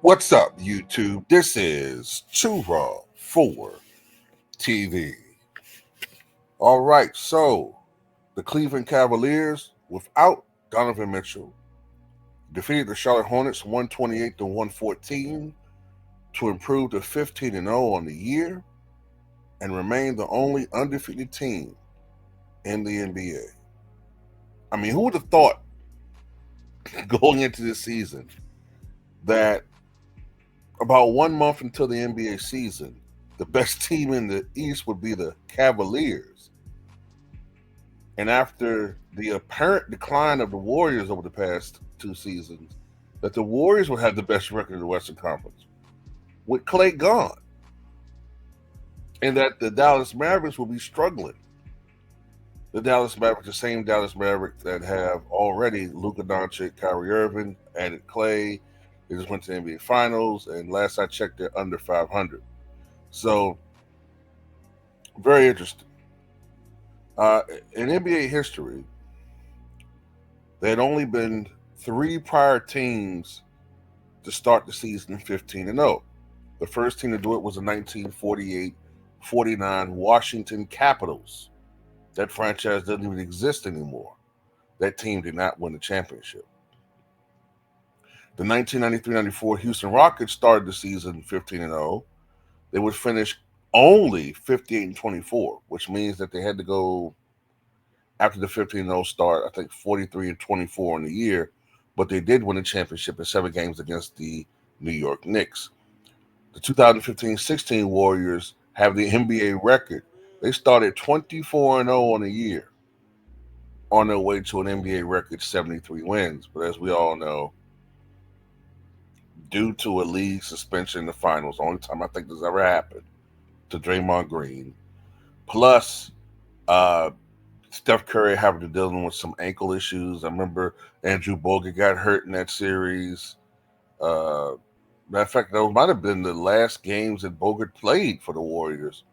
What's up, YouTube? This is Too Raw for TV. All right, so the Cleveland Cavaliers, without Donovan Mitchell, defeated the Charlotte Hornets 128 to 114 to improve to 15-0 on the year and remain the only undefeated team in the NBA. I mean, who would have thought going into this season that about 1 month until the NBA season, the best team in the East would be the Cavaliers. And after the apparent decline of the Warriors over the past 2 seasons, that the Warriors would have the best record in the Western Conference with Clay gone. And that the Dallas Mavericks will be struggling. The Dallas Mavericks, the same Dallas Mavericks that have already Luka Doncic, Kyrie Irving, added Clay. They just went to the NBA Finals, and last I checked, they're under 500. So, very interesting. In NBA history, there had only been 3 prior teams to start the season 15-0. The first team to do it was the 1948-49 Washington Capitals. That franchise doesn't even exist anymore. That team did not win the championship. The 1993-94 Houston Rockets started the season 15-0. They would finish only 58-24, which means that they had to go after the 15-0 start, I think 43-24 in the year, but they did win the championship in 7 games against the New York Knicks. The 2015-16 Warriors have the NBA record. They started 24-0 on the year on their way to an NBA record 73 wins, but as we all know, due to a league suspension in the finals, the only time I think this ever happened, to Draymond Green, plus Steph Curry having to deal with some ankle issues. I remember Andrew Bogut got hurt in that series. Matter of fact, those might have been the last games that Bogut played for the Warriors.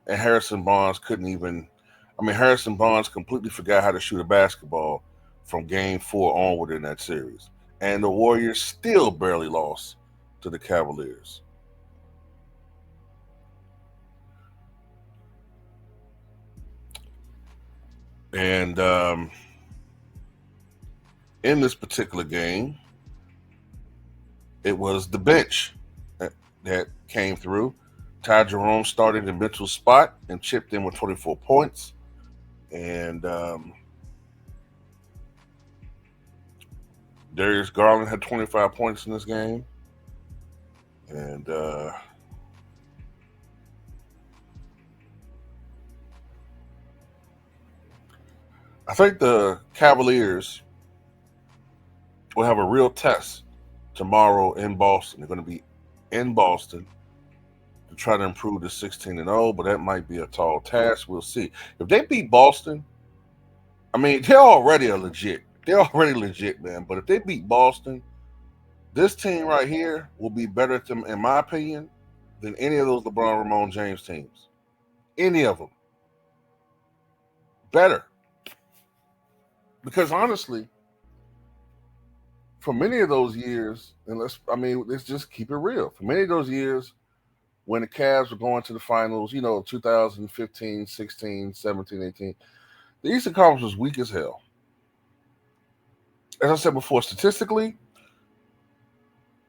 And Harrison Barnes Harrison Barnes completely forgot how to shoot a basketball from game 4 onward in that series. And the Warriors still barely lost to the Cavaliers. And in this particular game, it was the bench that came through. Ty Jerome started in Mitchell's spot and chipped in with 24 points. And Darius Garland had 25 points in this game. And I think the Cavaliers will have a real test tomorrow in Boston. They're going to be in Boston to try to improve to 16-0, but that might be a tall task. We'll see. If they beat Boston, I mean, they're already legit. They're already legit, man. But if they beat Boston, this team right here will be better, in my opinion, than any of those LeBron, Ramon, James teams. Any of them. Better. Because honestly, for many of those years, and let's just keep it real. For many of those years, when the Cavs were going to the finals, 2015, 16, 17, 18, the Eastern Conference was weak as hell. As I said before, statistically,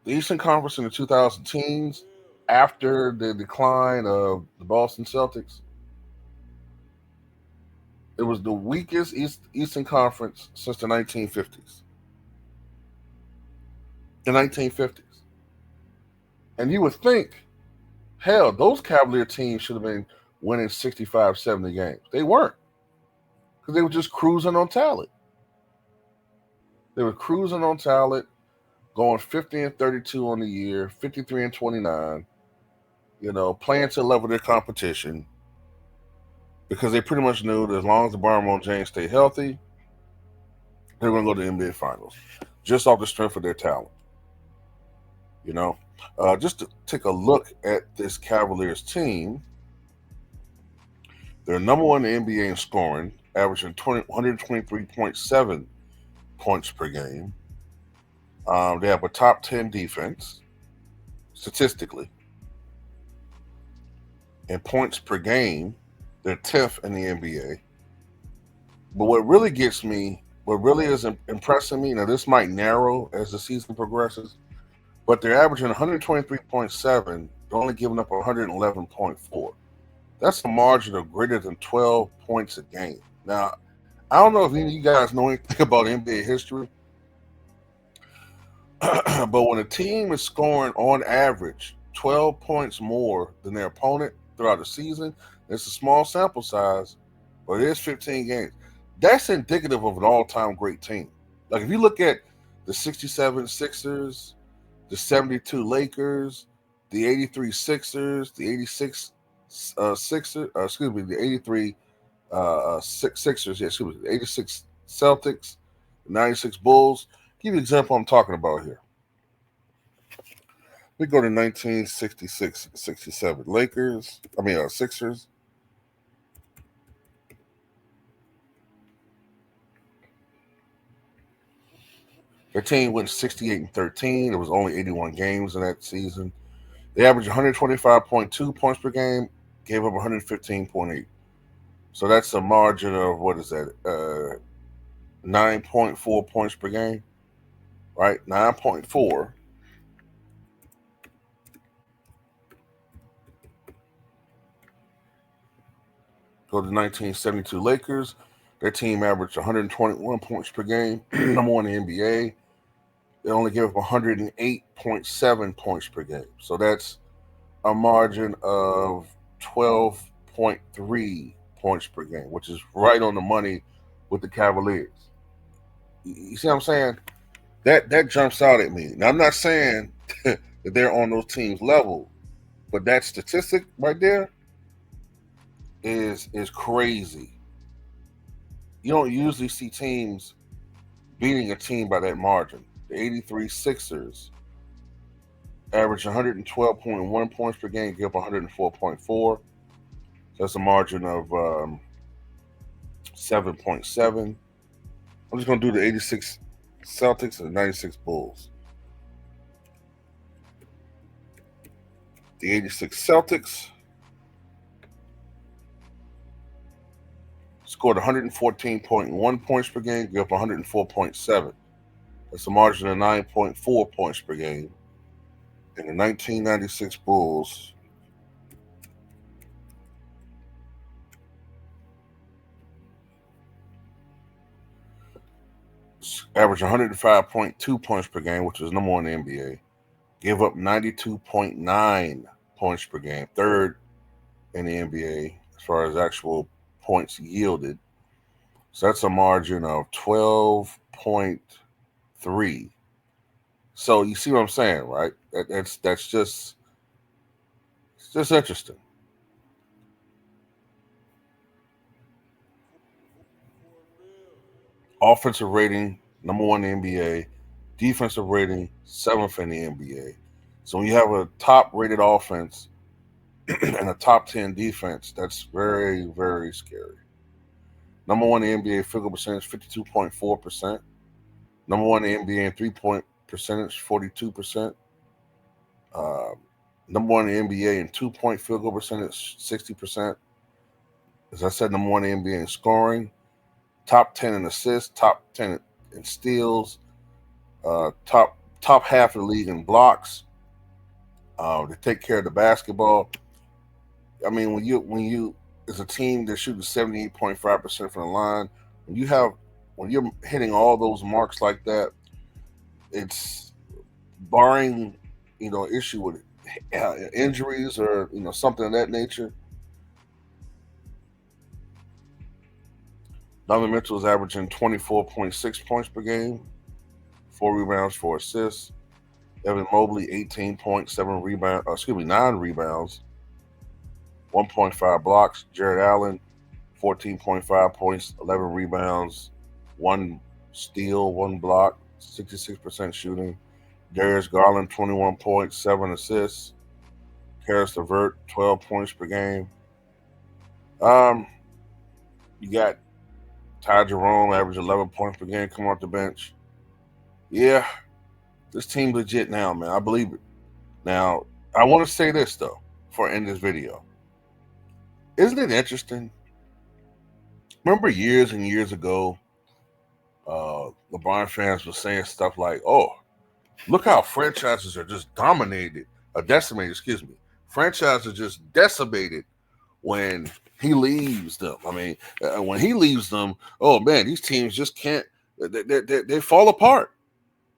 the Eastern Conference in the 2000 teens, after the decline of the Boston Celtics, it was the weakest Eastern Conference since the 1950s. The 1950s. And you would think, hell, those Cavalier teams should have been winning 65, 70 games. They weren't. Because they were just cruising on talent. They were cruising on talent, going 50-32 on the year, 53-29, playing to the level of their competition. because they pretty much knew that as long as LeBron James stayed healthy, they were going to go to the NBA Finals, just off the strength of their talent. You know, just to take a look at this Cavaliers team, they're number one in the NBA in scoring, averaging 123.7 points per game. They have a top 10 defense, statistically. In points per game, they're 10th in the NBA. But what really gets me, what really is impressing me, now this might narrow as the season progresses, but they're averaging 123.7, they're only giving up 111.4. That's a margin of greater than 12 points a game. Now, I don't know if any of you guys know anything about NBA history, but when a team is scoring on average 12 points more than their opponent throughout the season, it's a small sample size, but it is 15 games. That's indicative of an all-time great team. Like if you look at the 67 Sixers, the 72 Lakers, the 83 Sixers, the 86 Sixers, the 83 Sixers, the 86 Celtics, the 96 Bulls. Give you an example I'm talking about here. We go to 1966-67 Sixers. Their team went 68-13. There was only 81 games in that season. They averaged 125.2 points per game, gave up 115.8. So that's a margin of, what is that, 9.4 points per game, right? 9.4. Go to 1972 Lakers. Their team averaged 121 points per game, number one in the NBA. They only give up 108.7 points per game. So that's a margin of 12.3 points per game, which is right on the money with the Cavaliers. You see what I'm saying? That jumps out at me. Now I'm not saying that they're on those teams' level, but that statistic right there is crazy. You don't usually see teams beating a team by that margin. The 83 Sixers average 112.1 points per game, give up 104.4. That's a margin of 7.7. I'm just going to do the 86 Celtics and the 96 Bulls. The 86 Celtics scored 114.1 points per game, give up 104.7. That's a margin of 9.4 points per game. And the 1996 Bulls averaged 105.2 points per game, which is number one in the NBA. Give up 92.9 points per game, third in the NBA as far as actual points yielded. So that's a margin of 12.3. So you see what I'm saying, right? That's just interesting. Offensive rating, number one in the NBA. Defensive rating, seventh in the NBA. So when you have a top rated offense and a top 10 defense, that's very, very scary. Number one in the NBA field goal percentage, 52.4%. Number one in the NBA in 3-point percentage, 42%. Uh, Number one in the NBA in 2-point field goal percentage, 60%. As I said, number one in the NBA in scoring. Top 10 in assists, top 10 in steals, top half of the league in blocks. They take care of the basketball. I mean, when you as a team that shooting 78.5% from the line, when you're hitting all those marks like that, it's barring issue with injuries or something of that nature. Donovan Mitchell is averaging 24.6 points per game, 4 rebounds, 4 assists. Evan Mobley, 18.7 9 rebounds, 1.5 blocks. Jared Allen, 14.5 points, 11 rebounds, 1 steal, 1 block, 66% shooting. Darius Garland, 21 points, 7 assists. Karis LeVert, 12 points per game. Um, you got Ty Jerome, average 11 points per game, come off the bench. Yeah, this team legit now, man. I believe it. Now, I want to say this, though, before I end this video. Isn't it interesting? Remember years and years ago, LeBron fans were saying stuff like, oh, look how franchises are just decimated, excuse me. Franchises are just decimated when he leaves them. I mean, when he leaves them, oh man, these teams just can't, they fall apart.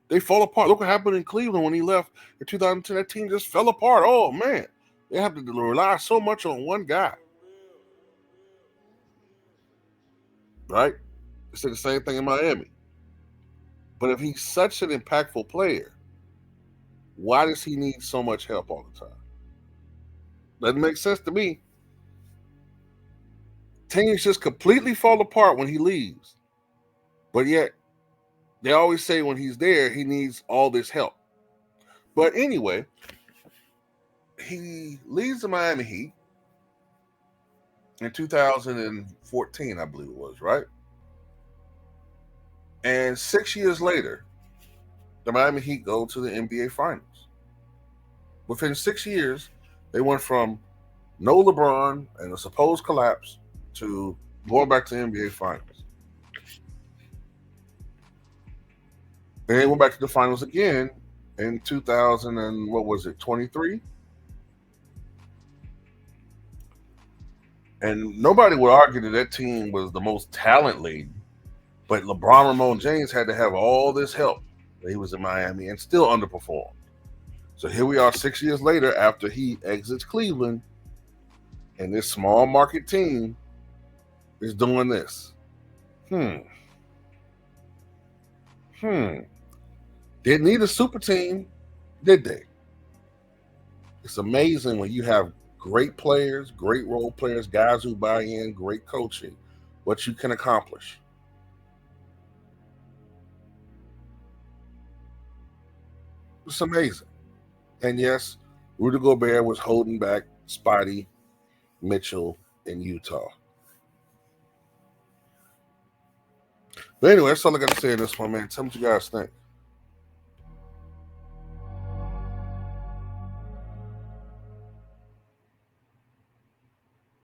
They fall apart. Look what happened in Cleveland when he left in 2010. That team just fell apart. Oh man, they have to rely so much on one guy. Right? They said the same thing in Miami. But if he's such an impactful player, why does he need so much help all the time? Doesn't make sense to me. Teams just completely fall apart when he leaves. But yet, they always say when he's there, he needs all this help. But anyway, he leaves the Miami Heat in 2014, I believe it was, right? And 6 years later, the Miami Heat go to the NBA Finals. Within 6 years, they went from no LeBron and a supposed collapse to going back to the NBA Finals. Then they went back to the finals again in 2000 and what was it, 23? And nobody would argue that team was the most talent laden, but LeBron Ramon James had to have all this help. He was in Miami and still underperformed. So here we are 6 years later after he exits Cleveland, and this small market team is doing this. Didn't need a super team, did they? It's amazing when you have great players, great role players, guys who buy in, great coaching, what you can accomplish. It's amazing. And yes, Rudy Gobert was holding back Spotty, Mitchell, in Utah. But anyway, that's all I got to say in this one, man. Tell me what you guys think.